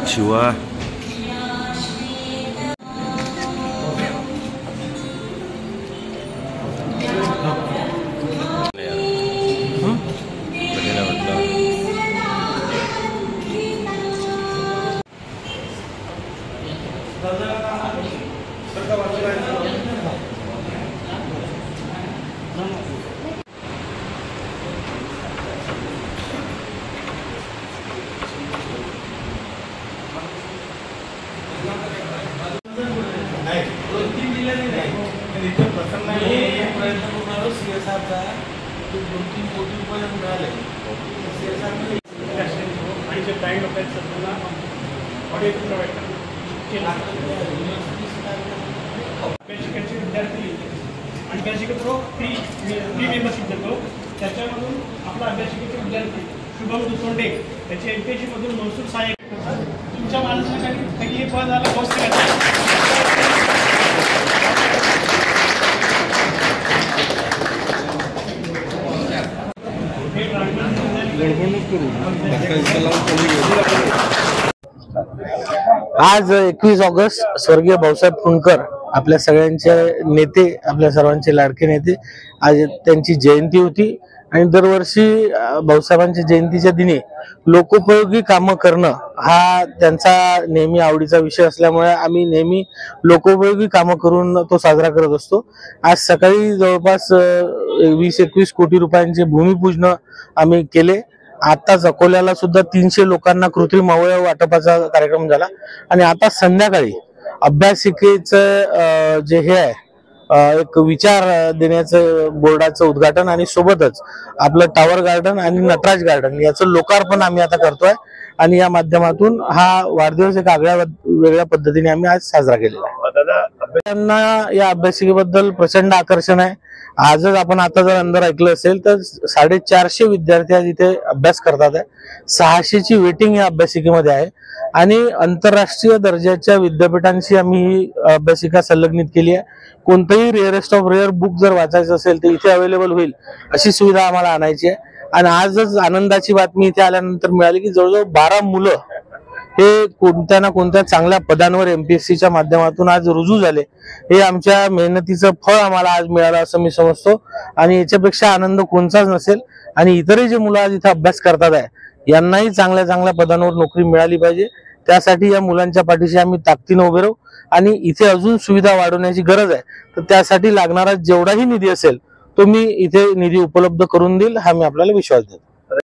शिवा त्याच्यामधून आपला अभ्यासिकेचे विद्यार्थी शुभम दुसोंडे त्याचे एमपीएससी मधून महसूल सहाय्यक तुमच्या माणसासाठी काही पद आला पोस्ट आज 21 ऑगस्ट स्वर्गीय भाऊसाहेब फुंडकर आपल्या सगळ्यांचे नेते, आपल्या सर्वांचे लाडके नेते, आज त्यांची जयंती होती आणि दरवर्षी भाऊसाहेबांच्या जयंतीच्या दिनी लोकोपयोगी कामं करणं हा त्यांचा नेहमी आवडीचा विषय असल्यामुळे आम्ही नेहमी लोकोपयोगी कामं करून तो साजरा करत असतो। आज सकाळी जवळपास 20-21 कोटी रुपयांचे भूमिपूजन आम्ही केले। आताच अकोल्याला सुद्धा 300 लोकांना कृत्रिम अवयव वाटपाचा कार्यक्रम झाला आणि आता संध्याकाळी अभ्यासिकेचं जे हे आहे एक विचार देण्याचं बोर्डाचं उद्घाटन आणि सोबतच आपलं टावर गार्डन आणि नटराज गार्डन याचं लोकार्पण आम्ही आता करतोय आणि या माध्यमातून हा वाढदिवस एक वेगळ्या पद्धतीने आम्ही आज साजरा केलेला आहे। त्यांना या अभ्यासिकेबद्दल प्रचंड आकर्षण आहे। आजच आपण आता जर अंदर ऐकलं असेल तर 450 विद्यार्थी आज इथे अभ्यास करतात आहे। 600 ची वेटिंग या अभ्यासिकेमध्ये आहे आणि आंतरराष्ट्रीय दर्जाच्या विद्यापीठांशी आम्ही ही अभ्यासिका संलग्नित केली आहे। कोणतंही रेअरेस्ट ऑफ रेअर बुक जर वाचायचं असेल तर इथे अवेलेबल होईल अशी सुविधा आम्हाला आणायची आहे। आणि आजच आनंदाची बातमी इथे आल्यानंतर मिळाली की जवळजवळ 12 मुलं हे कोणत्या ना कोणत्या चांगल्या पदांवर एमपीएससीच्या माध्यमातून आज रुजू झाले। हे आमच्या मेहनतीचं फळ आम्हाला आज मिळालं असं मी समजतो आणि याच्यापेक्षा आनंद कोणताच नसेल। आणि इतरही जे मुलं आज इथे अभ्यास करतात आहे यांनाही चांगल्या पदांवर नोकरी मिळाली पाहिजे, त्यासाठी या मुलांच्या पाठीशी आम्ही ताकदीने उभे राहू आणि इथे अजून सुविधा वाढवण्याची गरज आहे तर त्यासाठी लागणारा जेवढाही निधी असेल तो मी इथे निधी उपलब्ध करून देईल हा मी आपल्याला विश्वास देतो।